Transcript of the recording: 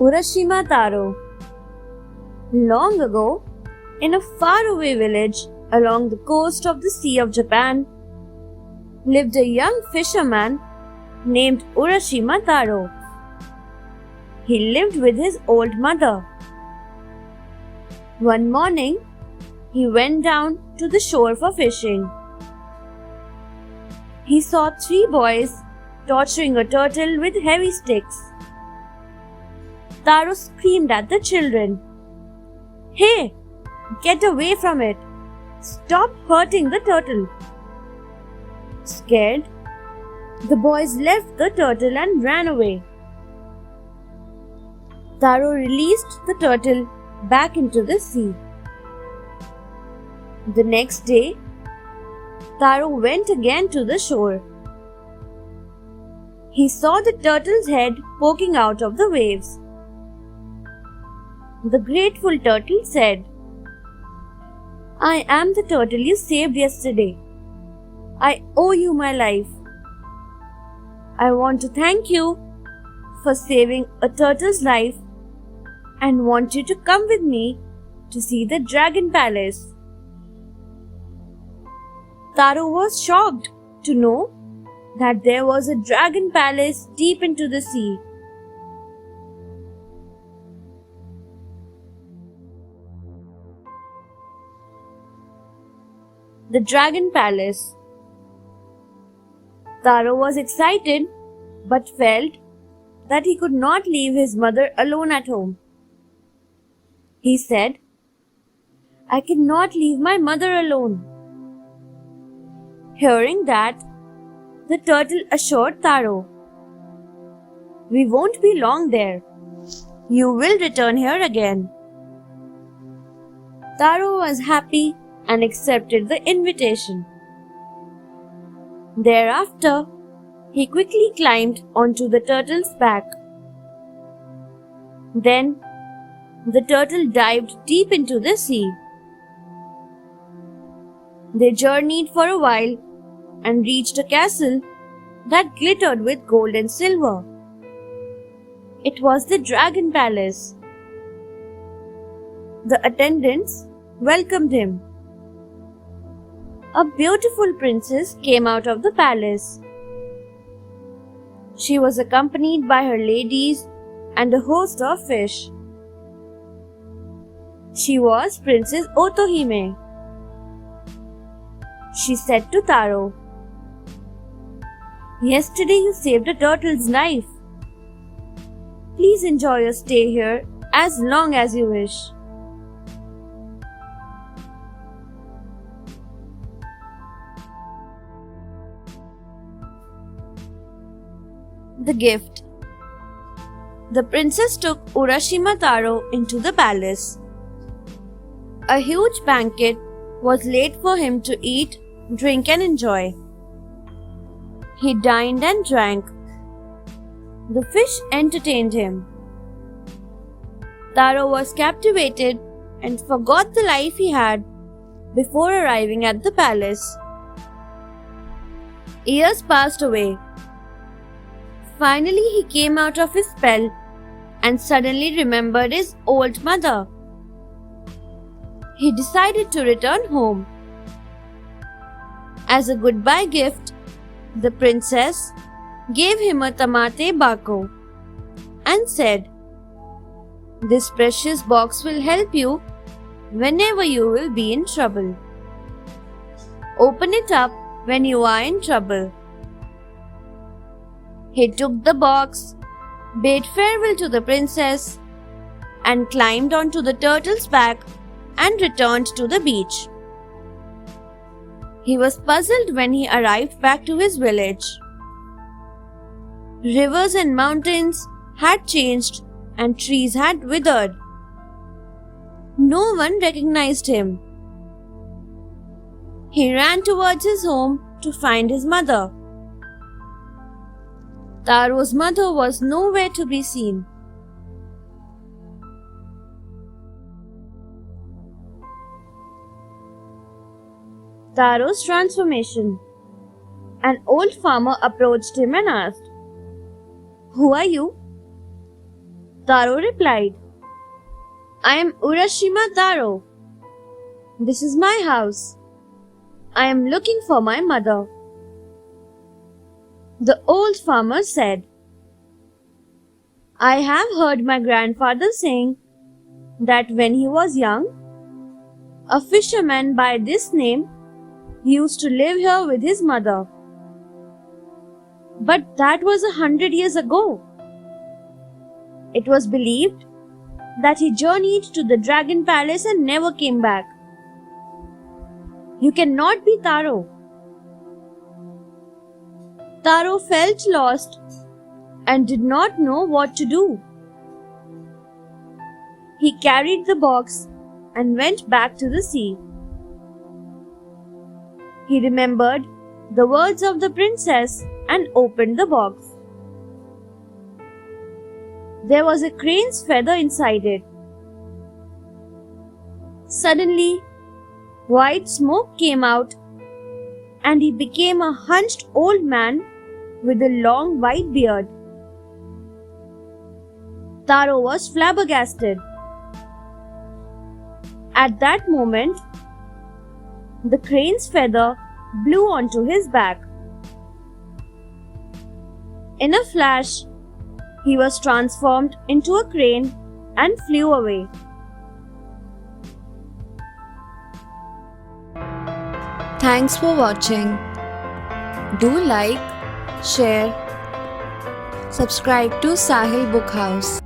Urashimataro. Long ago, in a faraway village along the coast of the Sea of Japan, lived a young fisherman named Urashimataro. He lived with his old mother. One morning, he went down to the shore for fishing. He saw 3 boys torturing a turtle with heavy sticks. Taro screamed at the children, "Hey, get away from it! Stop hurting the turtle!" Scared, the boys left the turtle and ran away. Taro released the turtle back into the sea. The next day, Taro went again to the shore. He saw the turtle's head poking out of the waves. The grateful turtle said, "I am the turtle you saved yesterday. I owe you my life. I want to thank you for saving a turtle's life and want you to come with me to see the Dragon Palace." Taro was shocked to know that there was a dragon palace deep into the sea. The Dragon Palace. Taro was excited but felt that he could not leave his mother alone at home. He said, "I cannot leave my mother alone." Hearing that, the turtle assured Taro, "We won't be long there. You will return here again." Taro was happy and accepted the invitation. Thereafter, he quickly climbed onto the turtle's back. Then, the turtle dived deep into the sea. They journeyed for a while and reached a castle that glittered with gold and silver. It was the Dragon Palace. The attendants welcomed him. A beautiful princess came out of the palace. She was accompanied by her ladies and a host of fish. She was Princess Otohime. She said to Taro, "Yesterday you saved a turtle's life. Please enjoy your stay here as long as you wish." The gift. The princess took Urashimataro into the palace. A huge banquet was laid for him to eat, drink and enjoy. He dined and drank. The fish entertained him. Taro was captivated and forgot the life he had before arriving at the palace. Years passed away. Finally, he came out of his spell and suddenly remembered his old mother. He decided to return home. As a goodbye gift, the princess gave him a tamate bako and said, "This precious box will help you whenever you will be in trouble. Open it up when you are in trouble." He took the box, bade farewell to the princess, and climbed onto the turtle's back and returned to the beach. He was puzzled when he arrived back to his village. Rivers and mountains had changed and trees had withered. No one recognized him. He ran towards his home to find his mother. Taro's mother was nowhere to be seen. Taro's transformation. An old farmer approached him and asked, "Who are you?" Taro replied, I am Urashimataro. This is my house. I am looking for my mother. The old farmer said, I have heard my grandfather saying that when he was young, a fisherman by this name used to live here with his mother. But that was 100 years ago. It was believed that he journeyed to the dragon palace and never came back. You cannot be Taro. Taro felt lost and did not know what to do. He carried the box and went back to the sea. He remembered the words of the princess and opened the box. There was a crane's feather inside it. Suddenly, white smoke came out and he became a hunched old man with a long white beard. Taro was flabbergasted. At that moment, the crane's feather blew onto his back. In a flash, he was transformed into a crane and flew away. Thanks for watching. Do like, share, subscribe to Sahil Book House.